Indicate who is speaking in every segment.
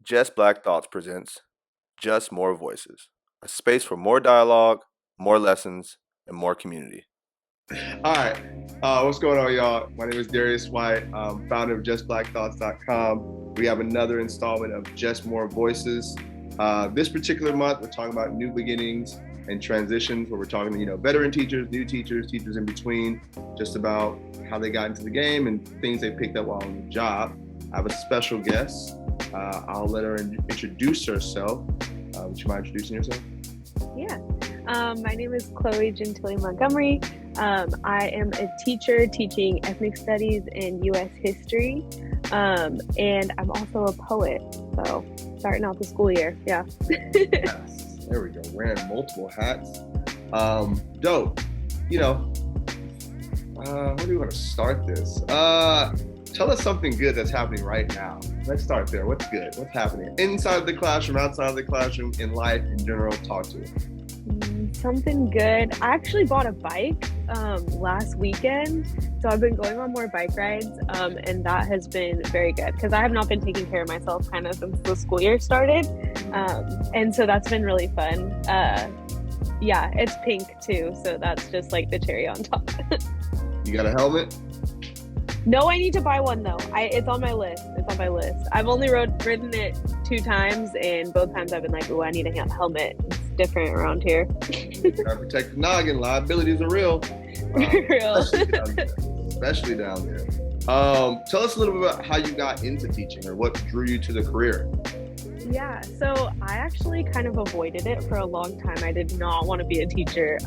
Speaker 1: Just Black Thoughts presents Just More Voices, a space for more dialogue, more lessons, and more community. All right, what's going on, y'all? My name is Darius White, founder of JustBlackThoughts.com. We have another installment of Just More Voices. This particular month, we're talking about new beginnings and transitions, where we're talking to veteran teachers, new teachers, teachers in between, just about how they got into the game and things they picked up while on the job. I have a special guest. I'll let her introduce herself. Would you mind introducing yourself?
Speaker 2: Yeah. My name is Chloe Gentile-Montgomery. I am a teacher teaching ethnic studies and U.S. history. And I'm also a poet. So starting out the school year. Yeah.
Speaker 1: Yes. There we go. Wearing multiple hats. Dope. Where do we want to start this? Tell us something good that's happening right now. Let's start there. What's good? What's happening inside the classroom, outside the classroom, in life in general? Talk to us.
Speaker 2: Something good. I actually bought a bike last weekend, so I've been going on more bike rides, and that has been very good because I have not been taking care of myself kind of since the school year started, and so that's been really fun. Yeah, it's pink too, so that's just like the cherry on top.
Speaker 1: You got a helmet?
Speaker 2: No, I need to buy one though. It's on my list. I've only ridden it 2 times, and both times I've been like, "Oh, I need a helmet." It's different around here.
Speaker 1: Gotta protect the noggin. Liabilities are real.
Speaker 2: Real.
Speaker 1: Especially down there. Tell us a little bit about how you got into teaching, or what drew you to the career.
Speaker 2: Yeah, so I actually kind of avoided it for a long time. I did not want to be a teacher.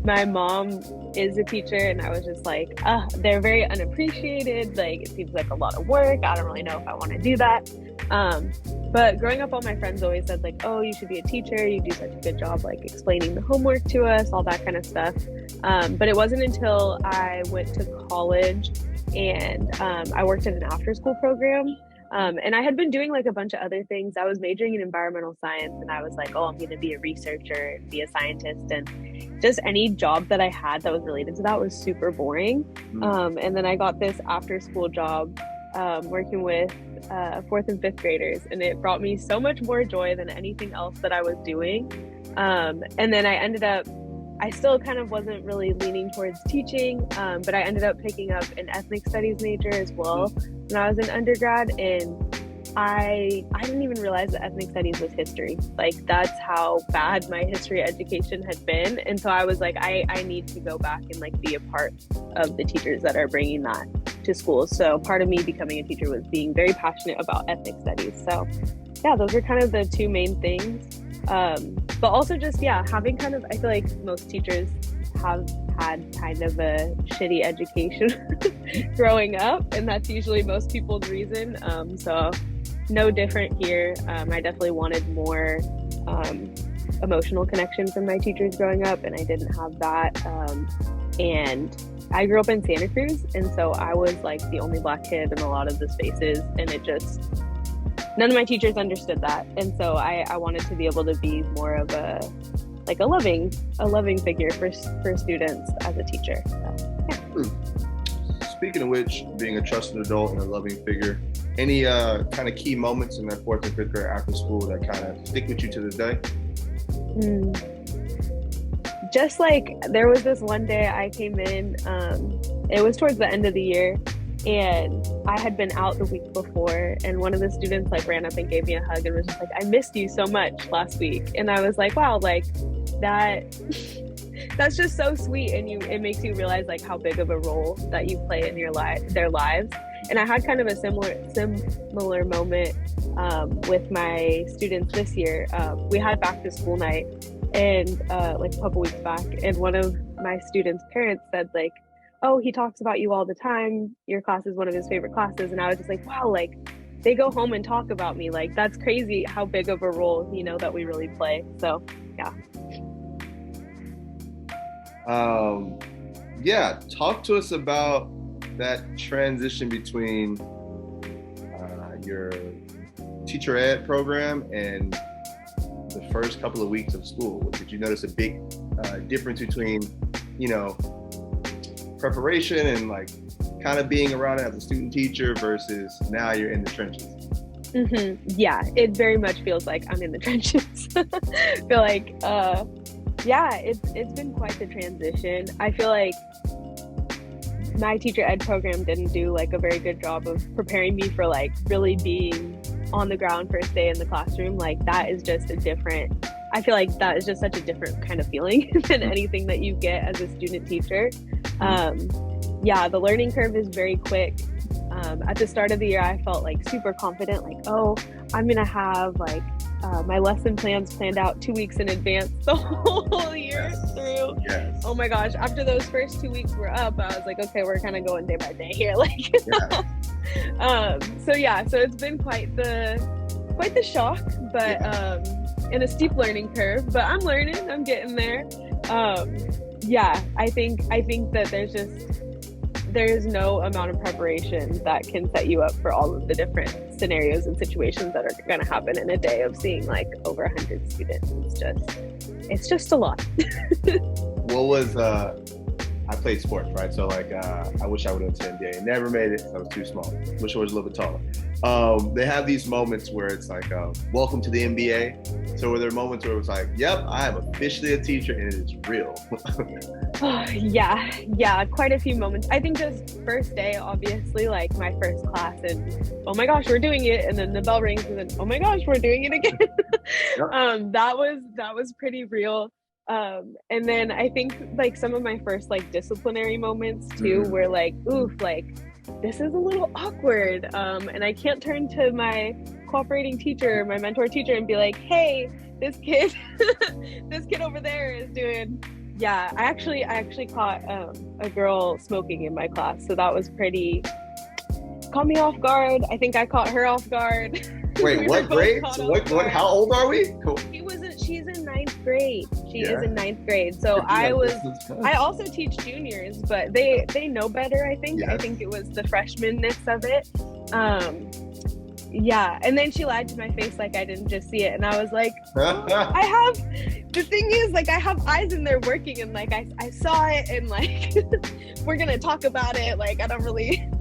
Speaker 2: My mom is a teacher, and I was just like, they're very unappreciated. Like, it seems like a lot of work. I don't really know if I want to do that. But growing up, all my friends always said, like, oh, you should be a teacher. You do such a good job, like, explaining the homework to us, all that kind of stuff. But it wasn't until I went to college and I worked in an after-school program. And I had been doing like a bunch of other things. I was majoring in environmental science, and I was like, oh, I'm going to be a researcher and be a scientist. And just any job that I had that was related to that was super boring. And then I got this after school job working with 4th and 5th graders. And it brought me so much more joy than anything else that I was doing. And then I still kind of wasn't really leaning towards teaching, but I ended up picking up an ethnic studies major as well when I was in undergrad, and I didn't even realize that ethnic studies was history. Like, that's how bad my history education had been, and so I was like, I need to go back and like be a part of the teachers that are bringing that to schools. So part of me becoming a teacher was being very passionate about ethnic studies. So yeah, those are kind of the 2 main things. But also just, having kind of, I feel like most teachers have had kind of a shitty education growing up, and that's usually most people's reason. So no different here. I definitely wanted more emotional connection from my teachers growing up, and I didn't have that. And I grew up in Santa Cruz, and so I was like the only Black kid in a lot of the spaces, and none of my teachers understood that. And so I wanted to be able to be more of a loving figure for students as a teacher. So, yeah.
Speaker 1: Speaking of which, being a trusted adult and a loving figure, any kind of key moments in that 4th and 5th grade after school that kind of stick with you to this day?
Speaker 2: Just like, there was this one day I came in, it was towards the end of the year, and I had been out the week before, and one of the students like ran up and gave me a hug and was just like, I missed you so much last week. And I was like, wow, like that's just so sweet. And it makes you realize like how big of a role that you play in their lives. And I had kind of a similar moment with my students this year. We had back to school night and like a couple weeks back, and one of my students' parents said like, oh, he talks about you all the time. Your class is one of his favorite classes. And I was just like, wow, like they go home and talk about me. Like, that's crazy how big of a role, that we really play. So, yeah.
Speaker 1: Talk to us about that transition between your teacher ed program and the first couple of weeks of school. Did you notice a big difference between, preparation and like kind of being around it as a student teacher versus now you're in the trenches?
Speaker 2: Yeah, it very much feels like I'm in the trenches. I feel like, yeah, it's been quite the transition. I feel like my teacher ed program didn't do like a very good job of preparing me for like really being on the ground first day in the classroom. Like that is just a different, I feel like that is just such a different kind of feeling than anything that you get as a student teacher. Yeah, the learning curve is very quick. At the start of the year, I felt like super confident, like, oh, I'm gonna have like my lesson plans planned out 2 weeks in advance the whole year through.
Speaker 1: Yes.
Speaker 2: Oh my gosh, after those first 2 weeks were up, I was like, okay, we're kind of going day by day here. Like, so yeah, so it's been quite the shock, but in a steep learning curve, but I'm learning, I'm getting there. Yeah, I think that there's no amount of preparation that can set you up for all of the different scenarios and situations that are going to happen in a day of seeing like over 100 students. It's just a lot.
Speaker 1: What was I played sports, right? So like I wish I would have went to NBA. Never made it. I was too small. Wish I was a little bit taller. They have these moments where it's like, welcome to the NBA. So were there moments where it was like, yep, I am officially a teacher and it is real?
Speaker 2: Yeah, quite a few moments. I think just first day, obviously, like my first class, and oh my gosh, we're doing it, and then the bell rings, and then oh my gosh, we're doing it again. Yep. That was pretty real. And then I think like some of my first like disciplinary moments too, were like, oof, like this is a little awkward. And I can't turn to my cooperating teacher, my mentor teacher, and be like, hey, this kid over there is doing. Yeah, I actually caught a girl smoking in my class, so that was caught me off guard. I think I caught her off guard.
Speaker 1: Wait, what grade? What? How old are we? Cool.
Speaker 2: She's in ninth grade. She is in ninth grade. So I also teach juniors, but they know better, I think. Yes. I think it was the freshmanness of it. Yeah, and then she lied to my face like I didn't just see it, and I was like, the thing is, like, I have eyes in there working, and like I saw it, and like we're gonna talk about it. Like, I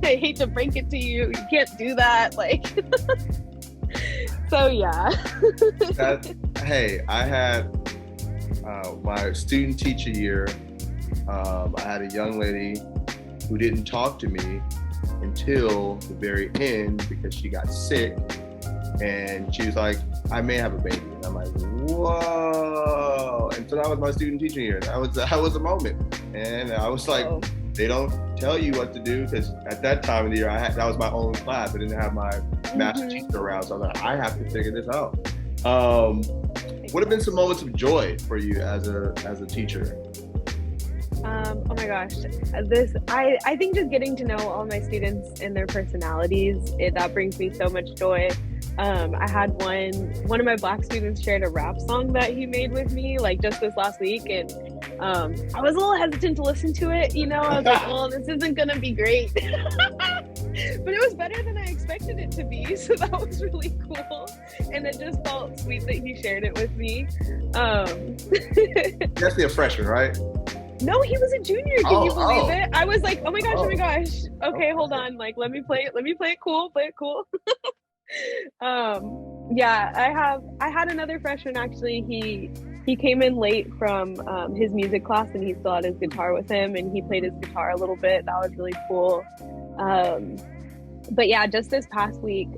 Speaker 2: hate to break it to you, you can't do that. Like, so yeah.
Speaker 1: Hey, I had my student teacher year. I had a young lady who didn't talk to me until the very end because she got sick, and she was like, I may have a baby. And I'm like, whoa. And so that was my student teaching year. That was a moment. And I was like, they don't tell you what to do, because at that time of the year, that was my own class. I didn't have my master teacher around. So I was like, I have to figure this out. What have been some moments of joy for you as a teacher?
Speaker 2: Oh my gosh, I think just getting to know all my students and their personalities, that brings me so much joy. I had one of my Black students shared a rap song that he made with me like just this last week, and I was a little hesitant to listen to it, you know. I was like, well, this isn't gonna be great. But it was better than I expected it to be, so that was really cool, and it just felt sweet that he shared it with me.
Speaker 1: Definitely a freshman, right?
Speaker 2: No, he was a junior. Can you believe it? I was like, oh my gosh. Okay, hold on. Like, let me play it cool. Yeah, I had another freshman actually. He came in late from his music class, and he still had his guitar with him, and he played his guitar a little bit. That was really cool. But yeah, just this past week,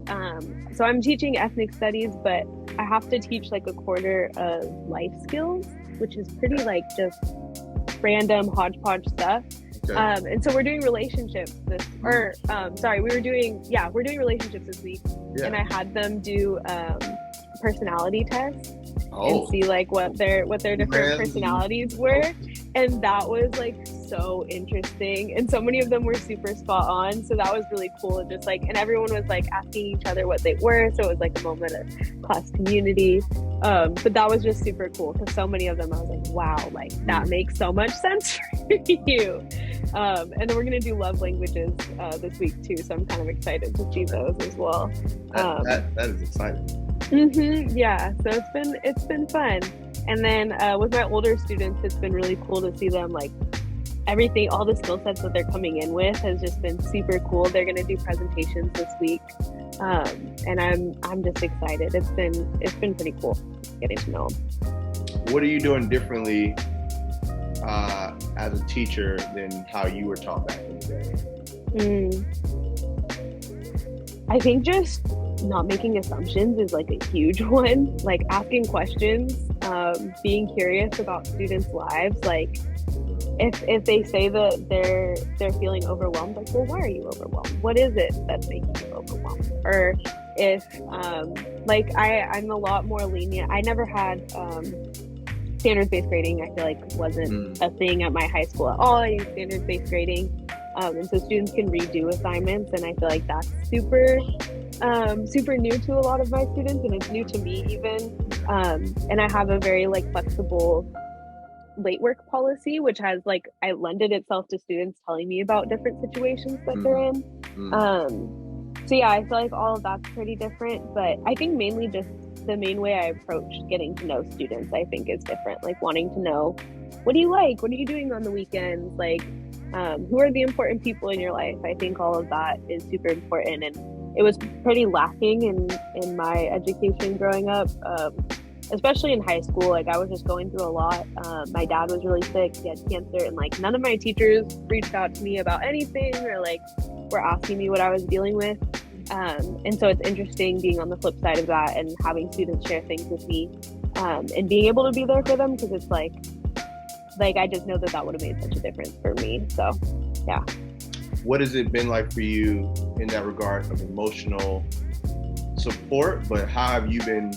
Speaker 2: so I'm teaching ethnic studies, but I have to teach like a quarter of life skills, which is pretty like just random hodgepodge stuff. Okay. And so we're doing relationships we're doing relationships this week. Yeah. And I had them do personality tests and see like what their different personalities were. And that was like so interesting. And so many of them were super spot on. So that was really cool. Just like, and everyone was like asking each other what they were. So it was like a moment of class community. But that was just super cool because so many of them, I was like, wow, like that makes so much sense for you. And then we're going to do love languages this week too. So I'm kind of excited to see those as well.
Speaker 1: That is exciting.
Speaker 2: Yeah. So it's been fun. And then with my older students, it's been really cool to see them like everything, all the skill sets that they're coming in with has just been super cool. They're going to do presentations this week. And I'm just excited. It's been pretty cool getting to know them.
Speaker 1: What are you doing differently as a teacher than how you were taught back in the
Speaker 2: day? I think just not making assumptions is like a huge one. Like asking questions, being curious about students' lives. Like if they say that they're feeling overwhelmed, like, well, why are you overwhelmed? What is it that's making you overwhelmed? Or if like I'm a lot more lenient. I never had standards-based grading. I feel like wasn't a thing at my high school at all. I used standards-based grading. And so students can redo assignments, and I feel like that's super new to a lot of my students, and it's new to me even. And I have a very like flexible late work policy, which has like I lended itself to students telling me about different situations that they're in. So yeah, I feel like all of that's pretty different, but I think mainly just the main way I approach getting to know students, I think is different. Like wanting to know, what do you like? What are you doing on the weekends? Like, who are the important people in your life? I think all of that is super important, and it was pretty lacking in my education growing up, especially in high school. Like I was just going through a lot. My dad was really sick, he had cancer, and like none of my teachers reached out to me about anything or like were asking me what I was dealing with. And so it's interesting being on the flip side of that and having students share things with me, and being able to be there for them, because it's like I just know that would have made such a difference for me. So yeah.
Speaker 1: What has it been like for you in that regard of emotional support? But how have you been,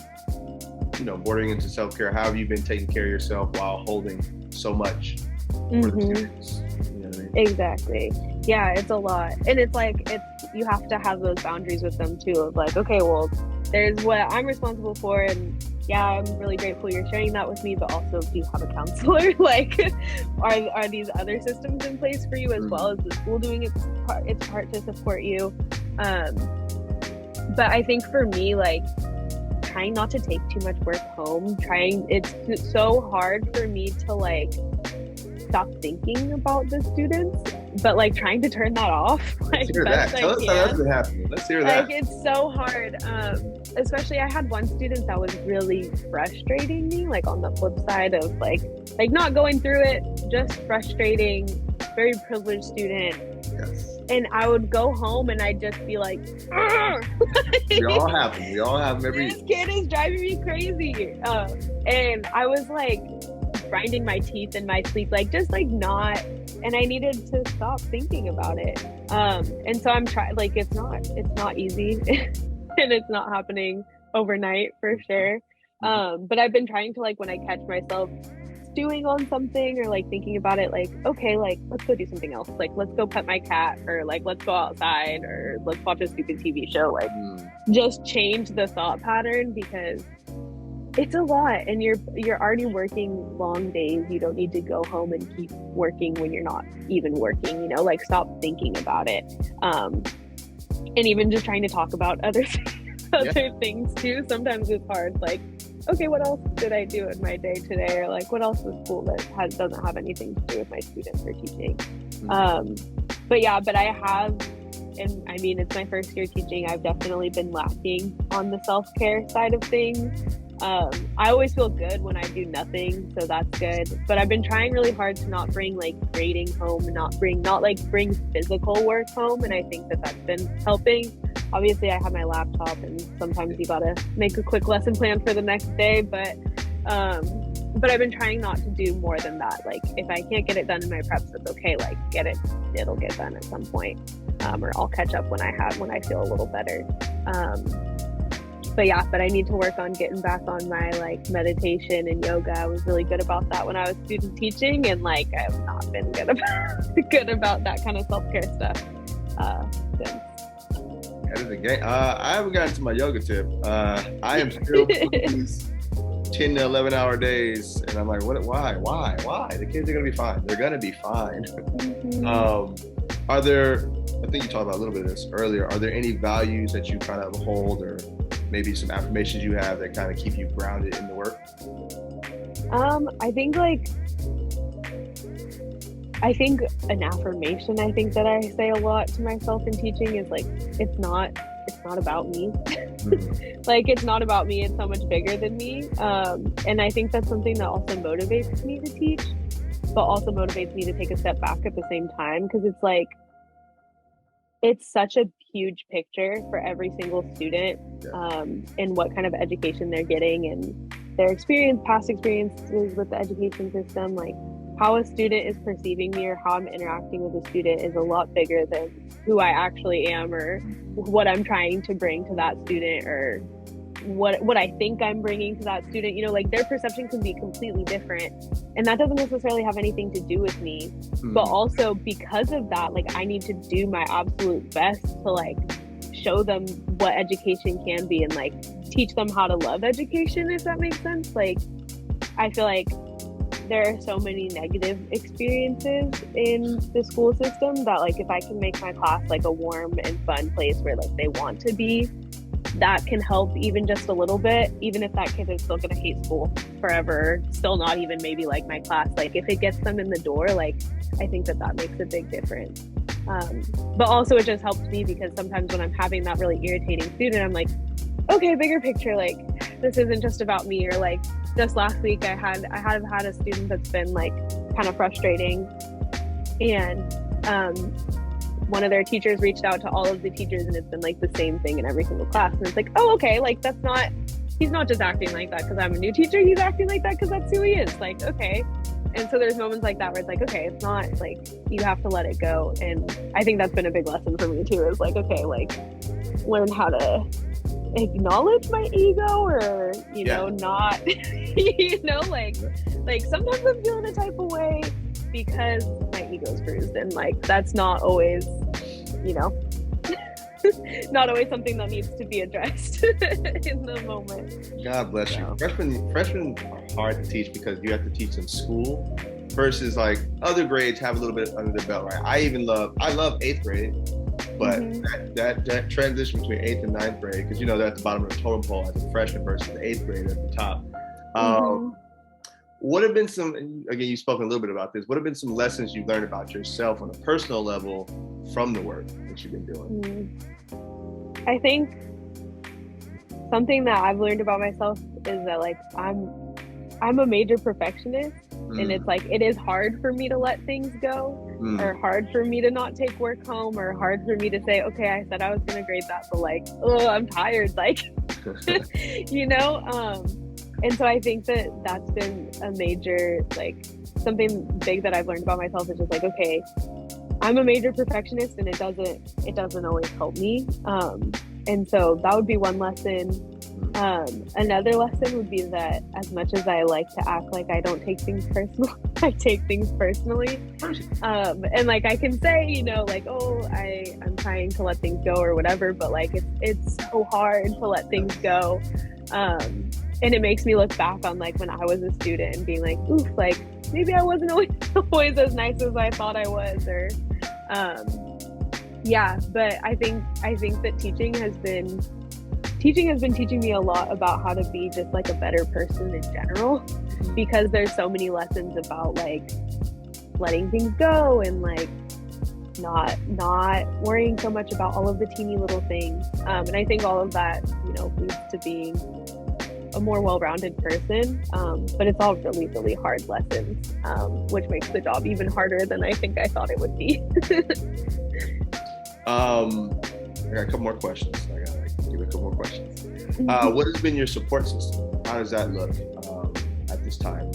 Speaker 1: bordering into self-care? How have you been taking care of yourself while holding so much for the students? You know what I mean?
Speaker 2: Exactly. Yeah, it's a lot. And it's like, you have to have those boundaries with them too, of like, okay, well, there's what I'm responsible for, and yeah, I'm really grateful you're sharing that with me, but also, do you have a counselor? Like, are these other systems in place for you as well? Is the school doing its part to support you? But I think for me, like, trying not to take too much work home, it's so hard for me to like stop thinking about the students, but like trying to turn that off. Like,
Speaker 1: let's hear that. Tell us how that's been happening. Let's hear that.
Speaker 2: Like, it's so hard. Especially I had one student that was really frustrating me, like on the flip side of like not going through it, just frustrating, very privileged student.
Speaker 1: Yes.
Speaker 2: And I would go home and I'd just be like,
Speaker 1: we all have them. We all have them every
Speaker 2: This kid is driving me crazy. And I was like grinding my teeth in my sleep, like just like not, and I needed to stop thinking about it. And so I'm trying, like, it's not easy and it's not happening overnight for sure. But I've been trying to, like, when I catch myself stewing on something or like thinking about it, like, okay, like let's go do something else. Like, let's go pet my cat, or like let's go outside, or let's watch a stupid TV show. Like, just change the thought pattern, because it's a lot, and you're already working long days. You don't need to go home and keep working when you're not even working, like stop thinking about it. And even just trying to talk about other things too. Sometimes it's hard. Like, okay, what else did I do in my day today? Or like, what else was cool that doesn't have anything to do with my students or teaching? But I have, and I mean, it's my first year teaching. I've definitely been lacking on the self-care side of things. I always feel good when I do nothing, so that's good. But I've been trying really hard to not bring like grading home, and not bring physical work home, and I think that's been helping. Obviously, I have my laptop, and sometimes you gotta make a quick lesson plan for the next day. But I've been trying not to do more than that. Like, if I can't get it done in my preps, it's okay. Like, it'll get done at some point, or I'll catch up when I feel a little better. But I need to work on getting back on my like meditation and yoga. I was really good about that when I was student teaching, and like I have not been good about that kind of self-care stuff since.
Speaker 1: That is a game. I haven't gotten to my yoga tip. I am still these 10 to 11 hour days, and I'm like, why? The kids are gonna be fine. They're gonna be fine. Are there, I think you talked about a little bit of this earlier, are there any values that you kind of hold, or maybe some affirmations you have that kind of keep you grounded in the work?
Speaker 2: I think like I think an affirmation I think that I say a lot to myself in teaching is like, it's not about me.
Speaker 1: Mhm.
Speaker 2: Like, it's not about me, it's so much bigger than me. And I think that's something that also motivates me to teach, but also motivates me to take a step back at the same time, because it's like, it's such a huge picture for every single student,
Speaker 1: Yeah.
Speaker 2: and what kind of education they're getting and their experience, past experiences with the education system. Like, how a student is perceiving me or how I'm interacting with a student is a lot bigger than who I actually am or what I'm trying to bring to that student, or what I think I'm bringing to that student. You know, like, their perception can be completely different, and that doesn't necessarily have anything to do with me. But
Speaker 1: Mhm.
Speaker 2: also, because of that, like, I need to do my absolute best to like show them what education can be, and like teach them how to love education, if that makes sense. Like, I feel like there are so many negative experiences in the school system that, like, if I can make my class like a warm and fun place where like they want to be, that can help even just a little bit, even if that kid is still going to hate school forever, still not even maybe like my class. Like, if it gets them in the door, like, I think that that makes a big difference. But also it just helps me because sometimes when I'm having that really irritating student, I'm like, okay, bigger picture, like, this isn't just about me. Or like, just last week I have had a student that's been like kind of frustrating, and one of their teachers reached out to all of the teachers, and it's been like the same thing in every single class. And it's like, oh, okay, like, that's not, he's not just acting like that because I'm a new teacher, he's acting like that because that's who he is. Like, okay. And so there's moments like that where it's like, okay, it's not like, you have to let it go. And I think that's been a big lesson for me too, is like, okay, like, learn how to acknowledge my ego, or
Speaker 1: Yeah.
Speaker 2: not like sometimes I'm feeling a type of way because my ego's bruised, and like, that's not always you know not always something that needs to be addressed in the moment.
Speaker 1: God bless you.
Speaker 2: So
Speaker 1: Freshmen are hard to teach because you have to teach them school versus like other grades have a little bit under their belt, right? I love eighth grade, but
Speaker 2: mm-hmm.
Speaker 1: that transition between eighth and ninth grade, because they're at the bottom of the totem pole as a freshman versus the eighth grade at the top.
Speaker 2: Mm-hmm.
Speaker 1: What have been some, again, you've spoken a little bit about this, what have been some lessons you learned about yourself on a personal level from the work that you've been doing?
Speaker 2: I think something that I've learned about myself is that, like, I'm a major perfectionist, and it's like, it is hard for me to let things go, or hard for me to not take work home, or hard for me to say, okay, I said I was going to grade that, but like, oh, I'm tired, like, and so I think that that's been a major, like, something big that I've learned about myself is just like, okay, I'm a major perfectionist, and it doesn't always help me. And so that would be one lesson. Another lesson would be that as much as I like to act like I don't take things personal, I take things personally. And like, I can say, like, oh, I'm trying to let things go or whatever, but like, it's so hard to let things go. And it makes me look back on like when I was a student and being like, oof, like, maybe I wasn't always as nice as I thought I was, or yeah. But I think that teaching has been teaching me a lot about how to be just like a better person in general, because there's so many lessons about like letting things go, and like not worrying so much about all of the teeny little things. And I think all of that, leads to being a more well-rounded person. But it's all really, really hard lessons, which makes the job even harder than I think I thought it would be.
Speaker 1: I got a couple more questions. I got give a couple more questions. What has been your support system? How does that look at this time?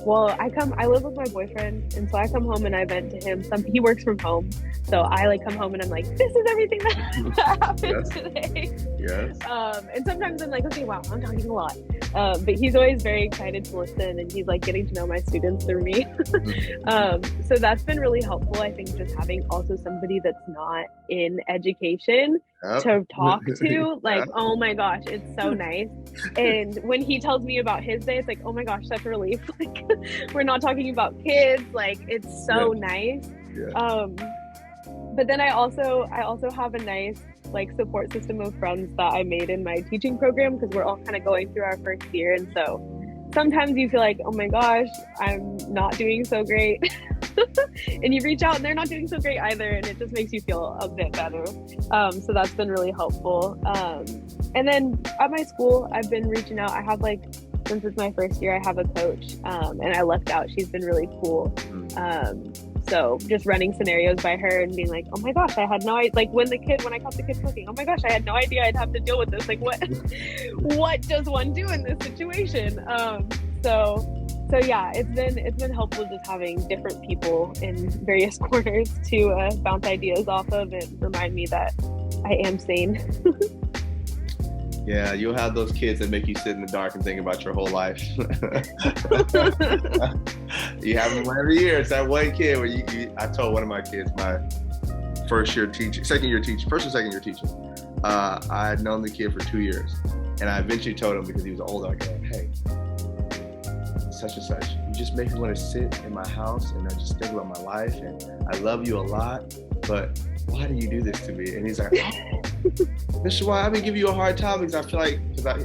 Speaker 2: Well, I live with my boyfriend, and so I come home and I vent to him. He works from home, so I like come home and I'm like, this is everything that happened today.
Speaker 1: Yes.
Speaker 2: And sometimes I'm like, okay, wow, I'm talking a lot. But he's always very excited to listen, and he's like getting to know my students through me. So that's been really helpful. I think just having also somebody that's not in education to talk to, like, oh my gosh, it's so nice. And when he tells me about his day, it's like, oh my gosh, such a relief. Like, we're not talking about kids. Like, it's so nice. But then I also have a nice like support system of friends that I made in my teaching program, because we're all kind of going through our first year, and so sometimes you feel like, oh my gosh, I'm not doing so great. And you reach out and they're not doing so great either, and it just makes you feel a bit better. So that's been really helpful. And then at my school, I've been reaching out. I have like, since it's my first year, I have a coach, and I lucked out. She's been really cool. So just running scenarios by her and being like, oh my gosh, I had no idea. Like when I caught the kid cooking, oh my gosh, I had no idea I'd have to deal with this. Like what does one do in this situation? So yeah, it's been helpful just having different people in various corners to bounce ideas off of and remind me that I am sane.
Speaker 1: Yeah, you'll have those kids that make you sit in the dark and think about your whole life. You have them every year. It's that one kid where I told one of my kids, my first or second year teacher, I had known the kid for 2 years. And I eventually told him, because he was older, I go, hey, such and such, you just make me want to sit in my house and I just think about my life, and I love you a lot, but why do you do this to me? And he's like, oh, Mr. White, I've been giving you a hard time because I feel like,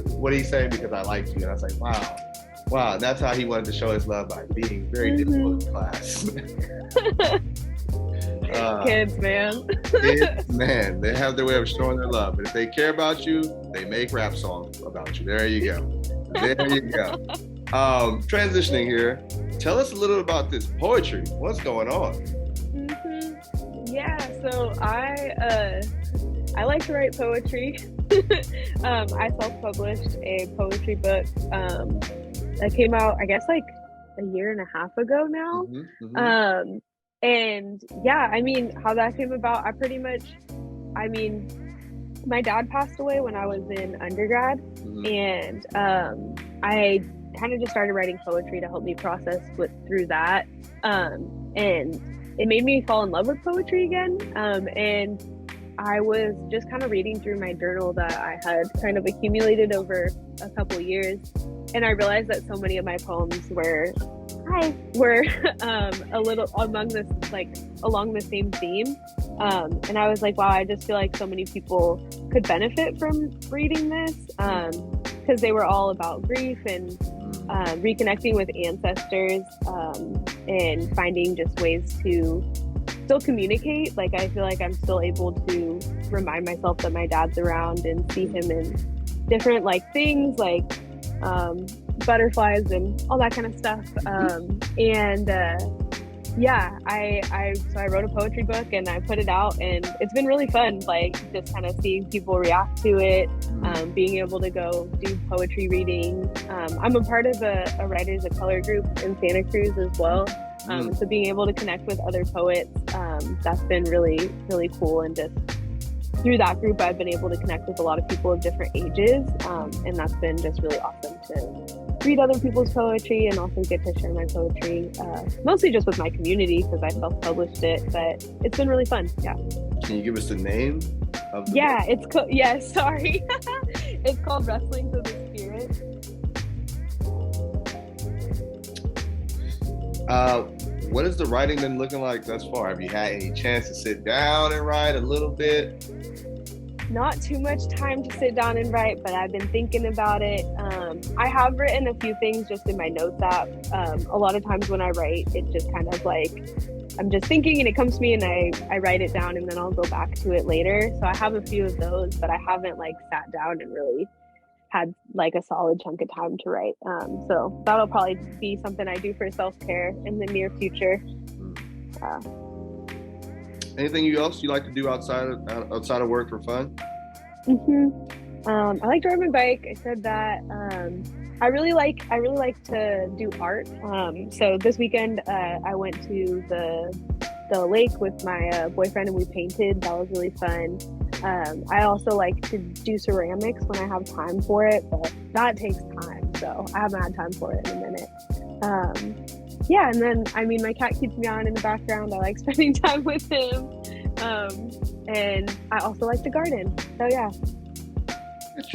Speaker 1: what did he say? Because I like you. And I was like, wow. And that's how he wanted to show his love, by being very difficult in class.
Speaker 2: Kids, man.
Speaker 1: Kids, man, they have their way of showing their love. But if they care about you, they make rap songs about you. There you go. There you go. Transitioning here, tell us a little about this poetry. What's going on?
Speaker 2: Yeah, so I like to write poetry. I self-published a poetry book that came out, I guess, like a year and a half ago now. And yeah, I mean, how that came about, my dad passed away when I was in undergrad, and I kind of just started writing poetry to help me process through that. And it made me fall in love with poetry again. And I was just kind of reading through my journal that I had kind of accumulated over a couple years. And I realized that so many of my poems were a little along the same theme. And I was like, wow, I just feel like so many people could benefit from reading this, because they were all about grief and reconnecting with ancestors, and finding just ways to still communicate. Like, I feel like I'm still able to remind myself that my dad's around and see him in different things like butterflies and all that kind of stuff. So I wrote a poetry book and I put it out, and it's been really fun, just kind of seeing people react to it, being able to go do poetry reading. I'm a part of a Writers of Color group in Santa Cruz as well. So being able to connect with other poets, that's been really, really cool. And just through that group, I've been able to connect with a lot of people of different ages. And that's been just really awesome to read other people's poetry and also get to share my poetry, mostly just with my community because I self-published it, but it's been really fun. Yeah.
Speaker 1: Can you give us the name of the
Speaker 2: book? Sorry. It's called Rustlings of the Spirit.
Speaker 1: What has the writing been looking like thus far? Have you had any chance to sit down and write a little bit?
Speaker 2: Not too much time to sit down and write, but I've been thinking about it. I have written a few things just in my notes app. A lot of times when I write, it just kind of I'm just thinking and it comes to me and I write it down and then I'll go back to it later. So I have a few of those, but I haven't sat down and really had a solid chunk of time to write. So that'll probably be something I do for self-care in the near future.
Speaker 1: Anything else you like to do outside of work for fun?
Speaker 2: I like to ride my bike. I said that. I really like to do art. So this weekend I went to the lake with my boyfriend and we painted. That was really fun. I also like to do ceramics when I have time for it, but that takes time. So I haven't had time for it in a minute. And then, my cat keeps me on in the background. I like spending time with him. And I also like to garden. So yeah,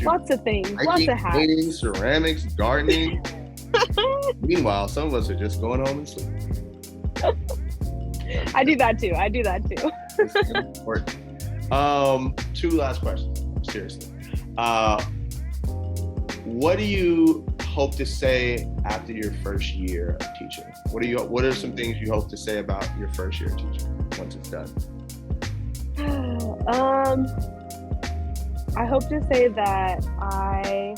Speaker 2: lots of things, lots of hats.
Speaker 1: Painting, ceramics, gardening. Meanwhile, some of us are just going home and sleep.
Speaker 2: I do that too.
Speaker 1: It's important. 2 last questions. Seriously. What do you hope to say after your first year of teaching? What are some things you hope to say about your first year of teaching once it's done?
Speaker 2: I hope to say that I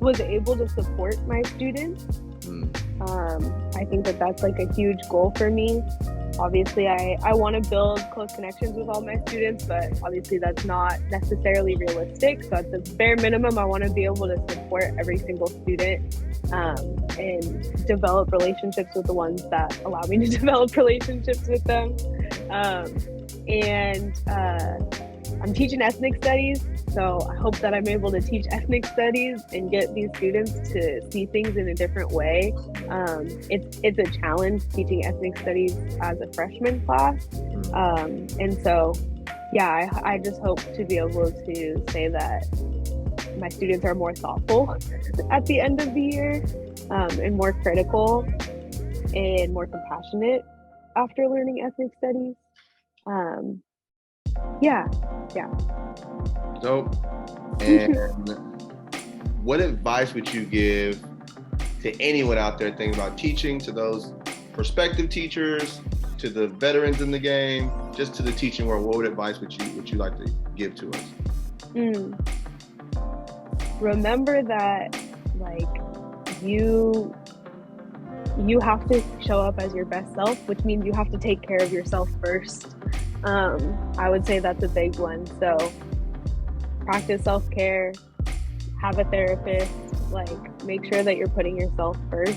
Speaker 2: was able to support my students. I think that that's like a huge goal for me. Obviously, I want to build close connections with all my students, but obviously that's not necessarily realistic. So at the bare minimum, I want to be able to support every single student and develop relationships with the ones that allow me to develop relationships with them. I'm teaching ethnic studies, so I hope that I'm able to teach ethnic studies and get these students to see things in a different way. It's a challenge teaching ethnic studies as a freshman class. And so, yeah, I just hope to be able to say that my students are more thoughtful at the end of the year, and more critical and more compassionate after learning ethnic studies. Yeah.
Speaker 1: Dope. And what advice would you give to anyone out there thinking about teaching, to those prospective teachers, to the veterans in the game, just to the teaching world? What advice would you like to give to us?
Speaker 2: Remember that, like, you have to show up as your best self, which means you have to take care of yourself first. I would say that's a big one. So practice self-care, have a therapist, like make sure that you're putting yourself first.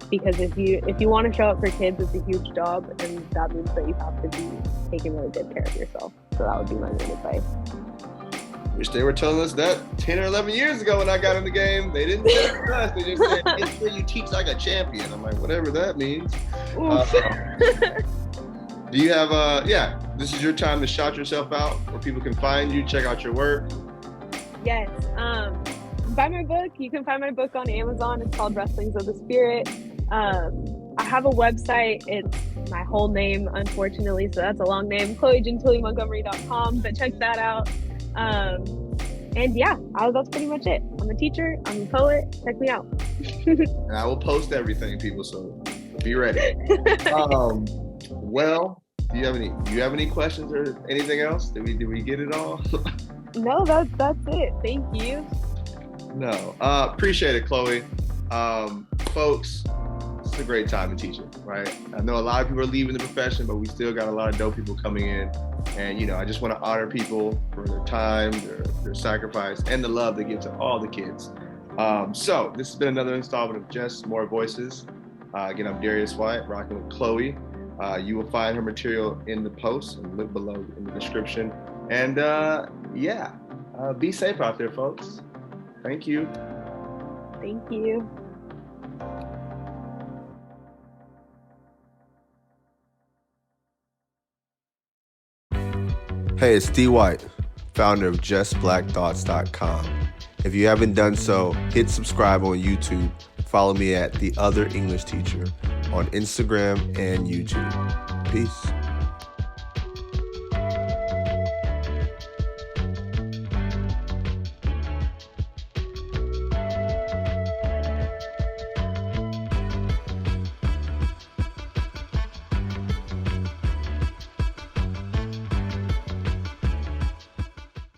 Speaker 2: Because if you want to show up for kids, it's a huge job, and that means that you have to be taking really good care of yourself. So that would be my main advice.
Speaker 1: Wish they were telling us that 10 or 11 years ago when I got in the game. They didn't say it to us. They just said, make sure you teach like a champion. I'm like, whatever that means. Do you have this is your time to shout yourself out, where people can find you, check out your work?
Speaker 2: Yes. Buy my book. You can find my book on Amazon. It's called Rustlings of the Spirit. I have a website. It's my whole name, unfortunately, so that's a long name, Chloe Gentile-Montgomery.com, but check that out. And yeah, that's pretty much it. I'm a teacher. I'm a poet. Check me out.
Speaker 1: And I will post everything, people, so be ready. Well, do you have any questions or anything else? Did we get it all?
Speaker 2: No, that's it. Thank you.
Speaker 1: No, appreciate it, Chloe. Folks, it's a great time to teach it, right? I know a lot of people are leaving the profession, but we still got a lot of dope people coming in. And, I just want to honor people for their time, their sacrifice, and the love they give to all the kids. So this has been another installment of Just More Voices. Again, I'm Darius White, rocking with Chloe. You will find her material in the post and link below in the description. And be safe out there, folks. Thank you.
Speaker 2: Thank you.
Speaker 1: Hey, it's D. White, founder of JustBlackThoughts.com. If you haven't done so, hit subscribe on YouTube. Follow me at The Other English Teacher on Instagram and YouTube. Peace.